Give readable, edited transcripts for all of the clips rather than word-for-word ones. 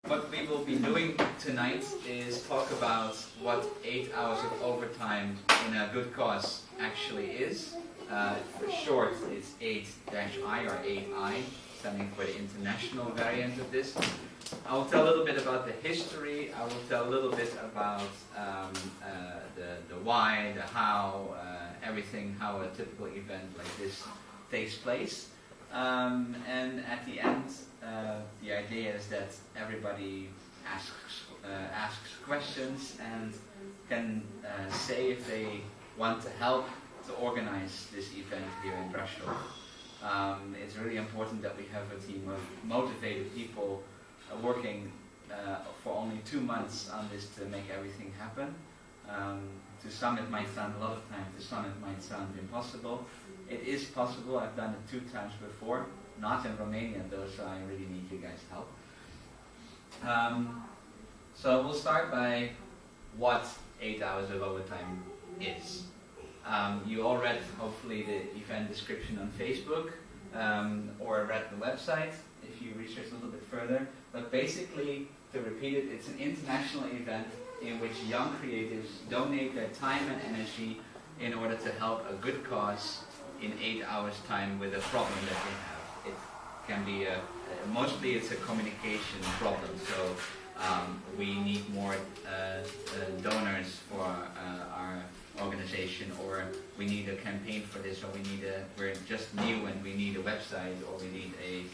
What we will be doing tonight is talk about what 8 hours of overtime in a good cause actually is. For short, it's 8-I or 8I, standing for the international variant of this. I will tell a little bit about the history. I will tell a little bit about the why, the how, everything, how a typical event like this takes place. And at the end, the idea is that everybody asks questions and can say if they want to help to organize this event here in Braşov. It's really important that we have a team of motivated people working for only 2 months on this to make everything happen. To some it might sound a lot of time, to some it might sound impossible. It is possible. I've done it 2 times before, not in Romania though, so I really need you guys' help. So we'll start by what 8 hours of overtime is. You all read, hopefully, the event description on Facebook, or read the website if you research a little bit further. But basically, to repeat it, it's an international event in which young creatives donate their time and energy in order to help a good cause in 8 hours time with a problem that they have. It can be mostly it's a communication problem, so we need more donors for our organization, or we need a campaign for this, or we're just new and we need a website, or we need a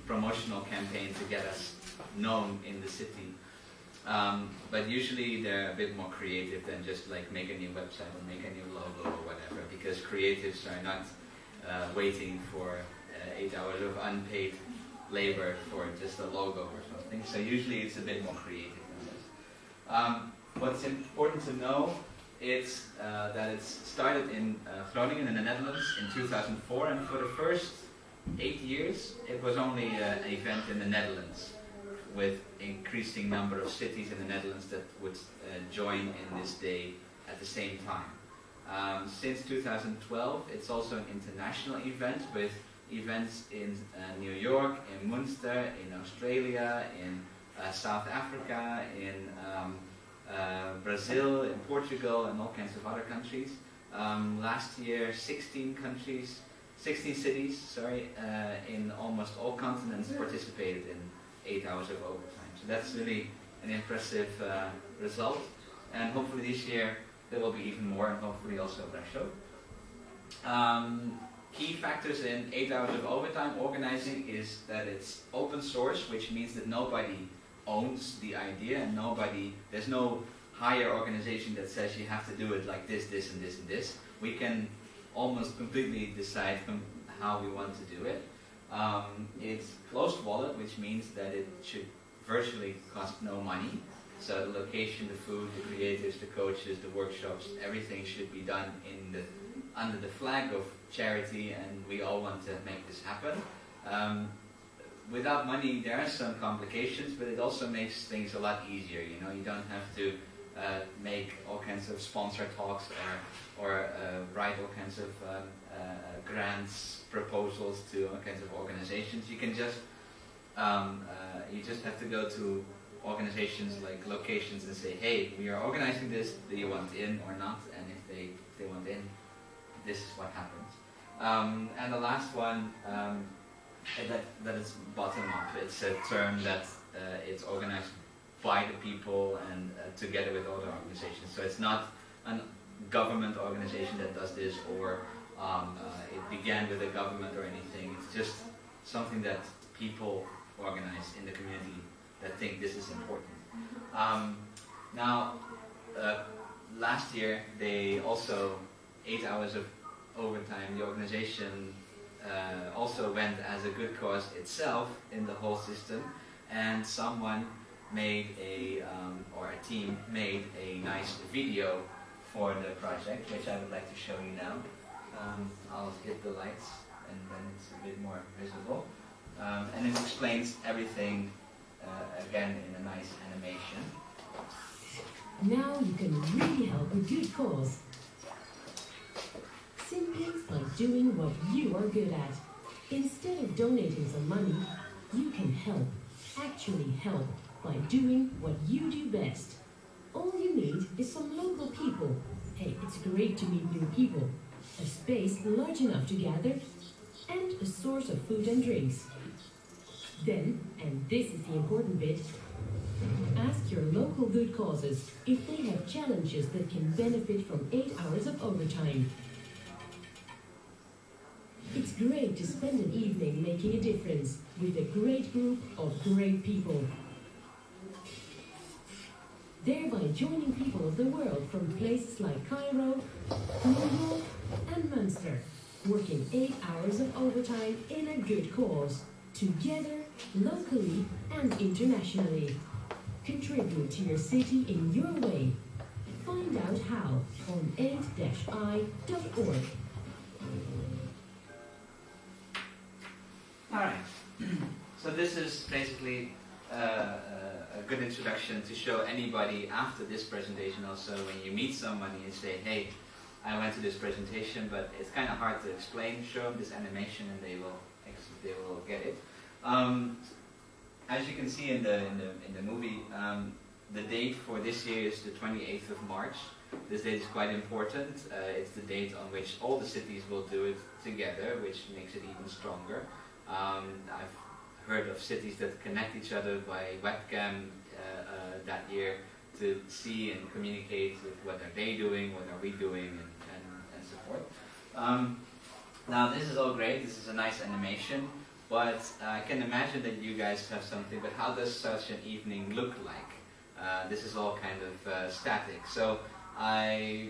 promotional campaign to get us known in the city. But usually they're a bit more creative than just like make a new website or make a new logo or whatever, because creatives are not waiting for 8 hours of unpaid labor for just a logo or something. So usually it's a bit more creative than this. What's important to know is that it's started in Groningen in the Netherlands in 2004, and for the first 8 years it was only an event in the Netherlands, with increasing number of cities in the Netherlands that would join in this day at the same time. Since 2012, it's also an international event, with events in New York, in Munster, in Australia, in South Africa, in Brazil, in Portugal, and all kinds of other countries. Last year, 16 cities, in almost all continents participated in 8 hours of overtime. So that's really an impressive result, and hopefully this year there will be even more, and hopefully also Braşov. Key factors in 8 hours of overtime organizing is that it's open source, which means that nobody owns the idea, and there's no higher organization that says you have to do it like this, this, and this, and this. We can almost completely decide how we want to do it. It's closed wallet, which means that it should virtually cost no money. So the location, the food, the creatives, the coaches, the workshops, everything should be done under the flag of charity, and we all want to make this happen. Without money there are some complications, but it also makes things a lot easier. You know, you don't have to make all kinds of sponsor talks or write all kinds of grants, proposals to all kinds of organizations. You can just you just have to go to organizations like locations and say, hey, we are organizing this, do you want in or not? And if they want in, this is what happens. And the last one, that is bottom up. It's a term that it's organized by the people and together with other organizations. So it's not a government organization that does this, or it began with a government or anything. It's just something that people organize in the community that think this is important. Now, last year they also 8 hours of overtime. The organization also went as a good cause itself in the whole system, and someone made or a team made a nice video for the project, which I would like to show you now. I'll hit the lights and then it's a bit more visible. And it explains everything again in a nice animation. Now you can really help a good cause. Simply by doing what you are good at. Instead of donating some money, you can help, actually help, by doing what you do best. All you need is some local people. Hey, it's great to meet new people. A space large enough to gather, and a source of food and drinks. Then, and this is the important bit, ask your local good causes if they have challenges that can benefit from 8 hours of overtime. It's great to spend an evening making a difference with a great group of great people. Thereby joining people of the world from places like Cairo, New York, and Munster, working 8 hours of overtime in a good cause, together, locally and internationally. Contribute to your city in your way. Find out how on 8-i.org. Alright, so this is basically a good introduction to show anybody after this presentation also when you meet someone and you say, hey, I went to this presentation, but it's kind of hard to explain, show them this animation and they will get it. As you can see in the movie, the date for this year is the 28th of March. This date is quite important. It's the date on which all the cities will do it together, which makes it even stronger. I've heard of cities that connect each other by webcam that year to see and communicate with what are they doing, what are we doing, and so forth. Now this is all great, this is a nice animation, but I can imagine that you guys have something, but how does such an evening look like? This is all kind of static. So I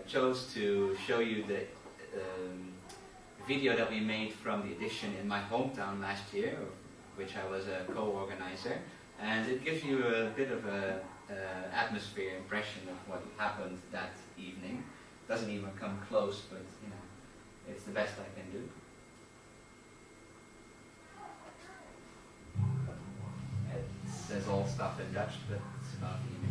chose to show you the video that we made from the edition in my hometown last year, which I was a co-organizer, and it gives you a bit of a atmosphere impression of what happened that evening. Doesn't even come close, but you know, it's the best I can do. It says all stuff in Dutch, but it's about the images.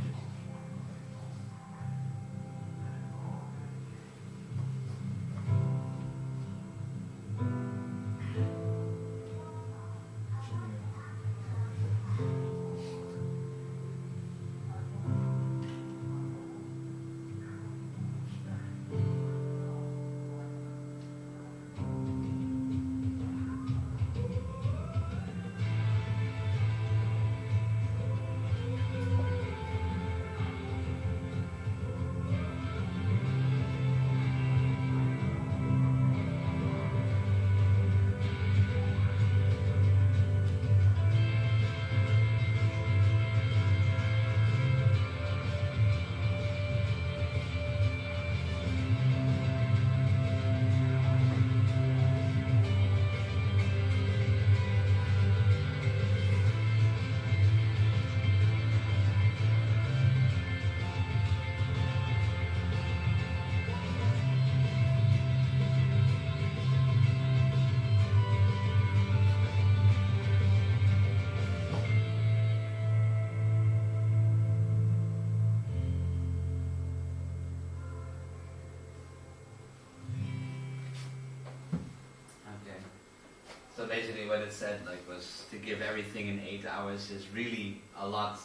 So basically what it said was to give everything in 8 hours is really a lot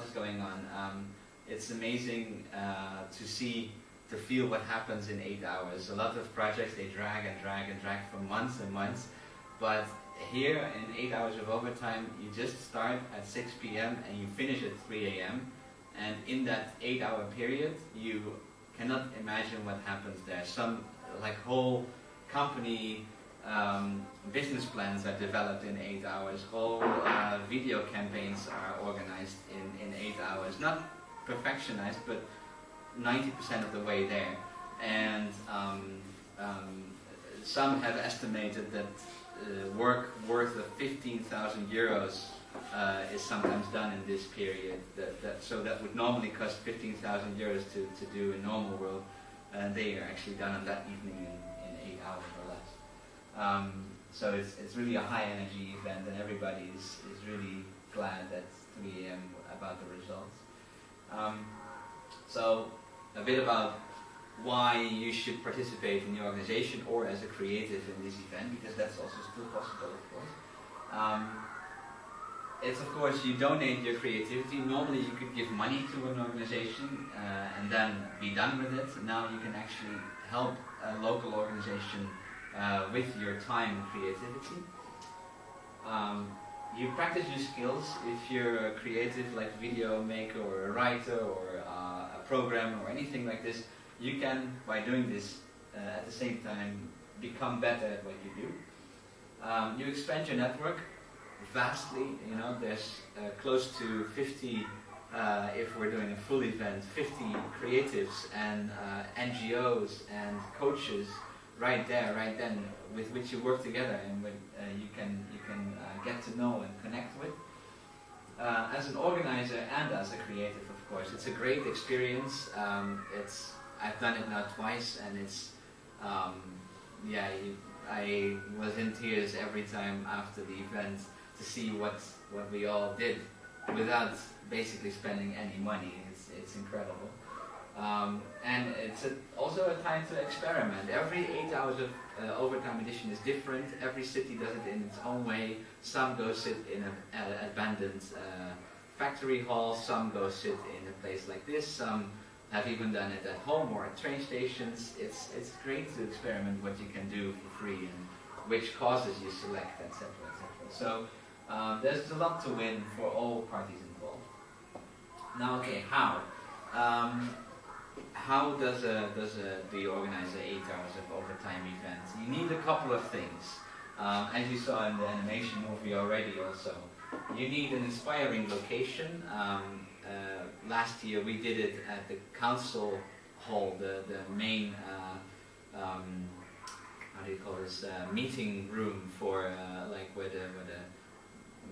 is going on. It's amazing to feel what happens in 8 hours. A lot of projects, they drag and drag and drag for months and months, but here in 8 hours of overtime, you just start at 6 p.m. and you finish at 3 a.m. and in that 8 hour period, you cannot imagine what happens there. Some whole company business plans are developed in 8 hours. Whole video campaigns are organized in 8 hours. Not perfectionized, but 90% of the way there. And some have estimated that work worth of 15,000 euros is sometimes done in this period. So that would normally cost 15,000 euros to do in normal world. They are actually done on that evening in 8 hours or less. So it's really a high energy event, and everybody is really glad at 3 a.m. about the results. So a bit about why you should participate in the organization or as a creative in this event, because that's also still possible, of course. it's of course you donate your creativity. Normally you could give money to an organization and then be done with it. Now you can actually help a local organization with your time and creativity. You practice your skills. If you're a creative, like video maker or a writer or a programmer or anything like this, you can, by doing this at the same time, become better at what you do. You expand your network vastly. You know, there's close to 50, if we're doing a full event, 50 creatives and NGOs and coaches right there, right then, with which you work together and you can get to know and connect with. As an organizer and as a creative, of course, it's a great experience. I've done it now twice, and it's yeah. I was in tears every time after the event to see what we all did without basically spending any money. It's incredible. And it's also a time to experiment. Every 8 hours of overtime edition is different. Every city does it in its own way. Some go sit in an abandoned factory hall, some go sit in a place like this, some have even done it at home or at train stations. It's great to experiment what you can do for free and which causes you select, etc., etc. So there's a lot to win for all parties involved. Now, okay, how? How does the organizer 8 hours of overtime event? You need a couple of things. As you saw in the animation movie already also. You need an inspiring location. Last year we did it at the council hall, the main, how do you call this, meeting room for like where the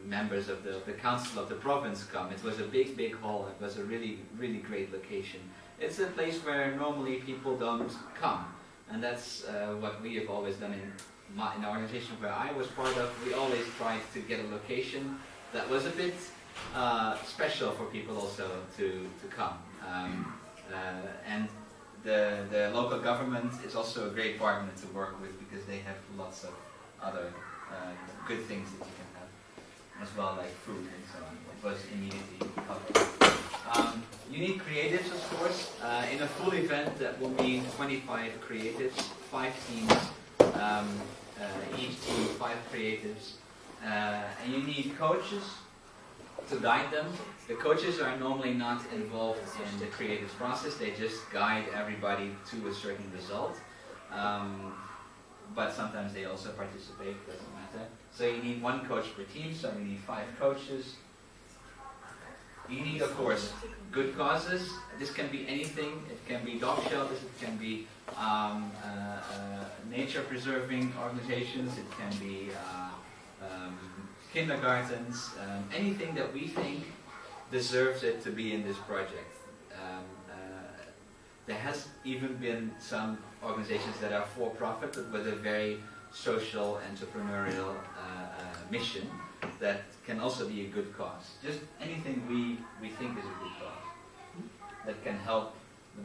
members of the council of the province come. It was a big hall. It was a really great location. It's a place where normally people don't come, and that's what we have always done in the organization where I was part of. We always tried to get a location that was a bit special for people also to come. And the local government is also a great partner to work with because they have lots of other good things that you can have as well, like food and so on. It was immediately covered. You need creatives, of course. In a full event, that will mean 25 creatives, 5 teams, each team 5 creatives. And you need coaches to guide them. The coaches are normally not involved in the creative process, they just guide everybody to a certain result. But sometimes they also participate, doesn't matter. So you need 1 coach per team, so you need 5 coaches. You need, of course, good causes. This can be anything. It can be dog shelters, it can be nature preserving organizations, it can be kindergartens, anything that we think deserves it to be in this project. There has even been some organizations that are for-profit but with a very social, entrepreneurial mission that can also be a good cause. Just anything we think is a good cause that can help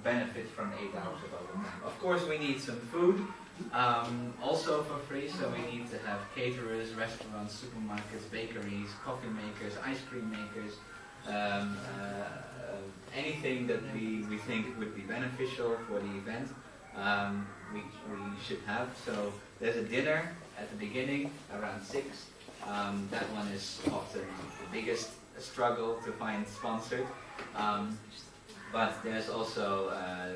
benefit from 8 hours of overtime. Of course we need some food, also for free, so we need to have caterers, restaurants, supermarkets, bakeries, coffee makers, ice cream makers, anything that we think would be beneficial for the event, we should have. So there's a dinner at the beginning around 6. That one is often the biggest struggle to find sponsored. But there's also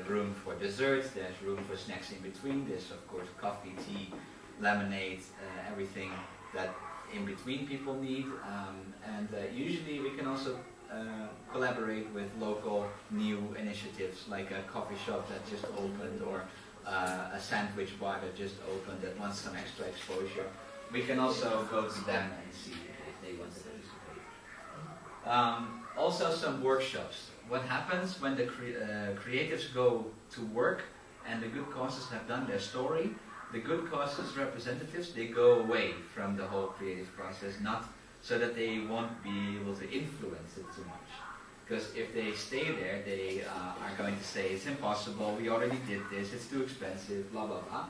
room for desserts, there's room for snacks in between. There's of course coffee, tea, lemonade, everything that in between people need. And usually we can also collaborate with local new initiatives, like a coffee shop that just opened, or a sandwich bar that just opened that wants some extra exposure. We can also go to them and see if they want to participate. Also some workshops. What happens when the creatives go to work and the good causes have done their story, the good causes representatives, they go away from the whole creative process, not so that they won't be able to influence it too much. Because if they stay there, they are going to say, it's impossible, we already did this, it's too expensive, blah, blah, blah.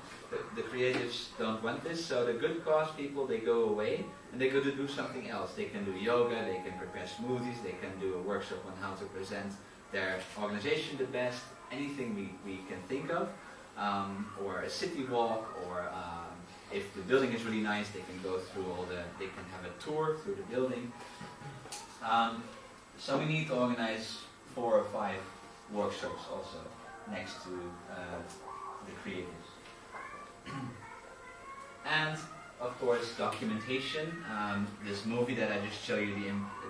The creatives don't want this, so the good cause people, they go away and they go to do something else. They can do yoga, they can prepare smoothies, they can do a workshop on how to present their organization the best, anything we can think of, or a city walk, or if the building is really nice, they can go through they can have a tour through the building. So we need to organize 4 or 5 workshops also next to the creatives. And of course documentation. This movie that I just showed you,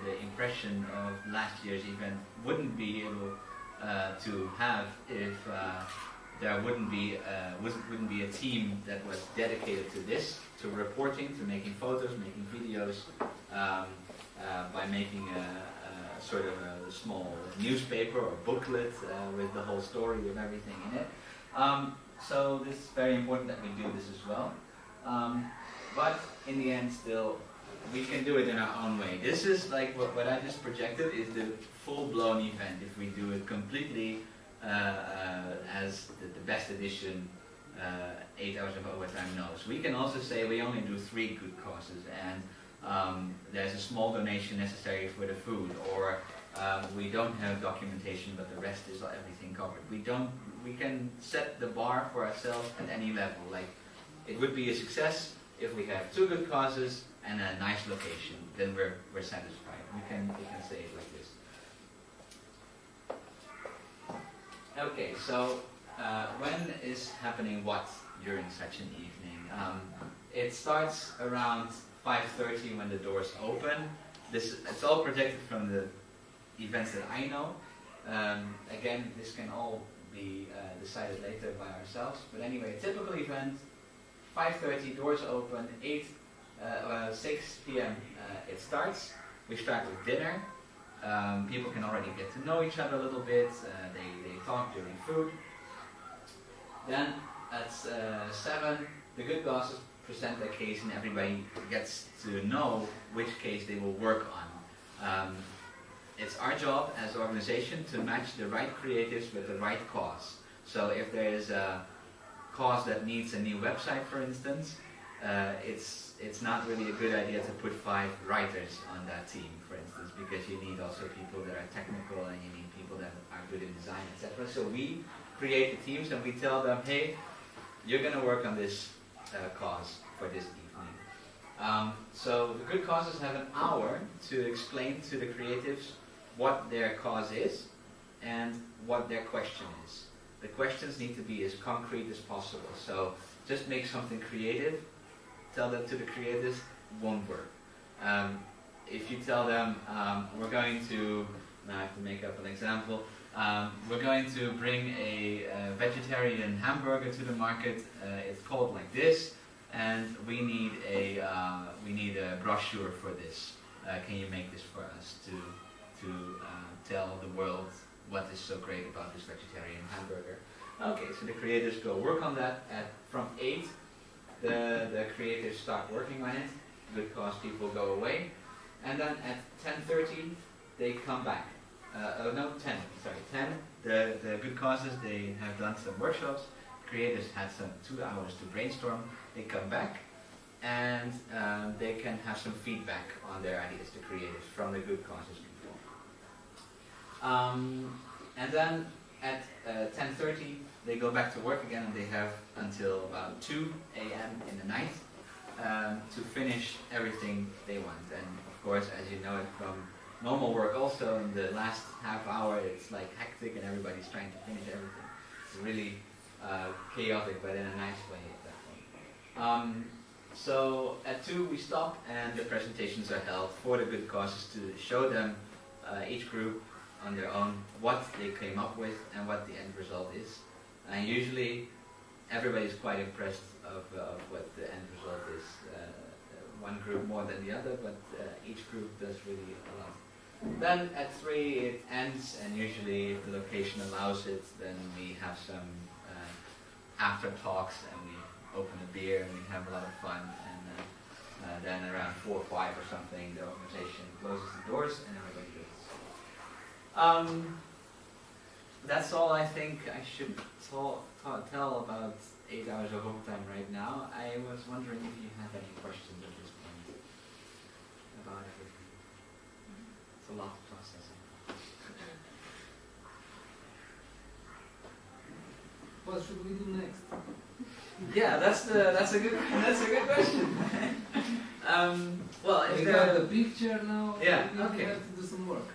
the impression of last year's event, wouldn't be able to have if there wouldn't be a team that was dedicated to this, to reporting, to making photos, making videos, by making a sort of a small newspaper or booklet with the whole story of everything in it. So this is very important that we do this as well. But in the end, still, we can do it in our own way. This is like what I just projected is the full-blown event. If we do it completely as the best edition, 8 hours of overtime knows. We can also say we only do 3 good causes, and there's a small donation necessary for the food, or we don't have documentation, but the rest is everything covered. We can set the bar for ourselves at any level. Like, it would be a success if we have 2 good causes and a nice location. Then we're satisfied. We can say it like this. Okay, so when is happening what during such an evening? It starts around 5:30 when the doors open. It's all projected from the events that I know. Again, this can all be decided later by ourselves. But anyway, a typical event, 5:30, doors open, 6 p.m. It starts. We start with dinner. People can already get to know each other a little bit. They talk during food. Then at 7, the good bosses present their case and everybody gets to know which case they will work on. It's our job as an organization to match the right creatives with the right cause. So if there is a cause that needs a new website, for instance, it's not really a good idea to put 5 writers on that team, for instance, because you need also people that are technical and you need people that are good in design, etc. So we create the teams and we tell them, hey, you're going to work on this cause for this evening. So the good causes have an hour to explain to the creatives what their cause is and what their question is. The questions need to be as concrete as possible. So just make something creative, tell that to the creatives, won't work. If you tell them, we're going to, now I have to make up an example, we're going to bring a vegetarian hamburger to the market, it's called like this, and we need a brochure for this. Can you make this for us to tell the world what is so great about this vegetarian hamburger? Okay, so the creators go work on that. From 8, the creators start working on it. Good cause people go away, and then at 10:30 they come back. 10. The good causes, they have done some workshops. Creators had some 2 hours to brainstorm. They come back and they can have some feedback on their ideas, the creators, from the good causes before. And then at 10:30 they go back to work again, and they have until about 2 a.m. in the night to finish everything they want. And of course, as you know it from normal work also, in the last half hour it's like hectic and everybody's trying to finish everything. It's really chaotic, but in a nice way at that point. So at 2 we stop and the presentations are held for the good causes to show them, each group on their own, what they came up with and what the end result is. And usually everybody is quite impressed of what the end result is. One group more than the other, but each group does really a lot. Then at 3 it ends, and usually if the location allows it, then we have some after talks and we open a beer and we have a lot of fun. And then around 4 or 5 or something, the organization closes the doors and everybody goes. That's all I think I should tell about 8 hours of overtime right now. I was wondering if you have any questions at this point about everything. It's a lot of processing. What should we do next? Yeah, that's a good question. Well, if We there got are the picture now. Yeah, we okay. have to do some work.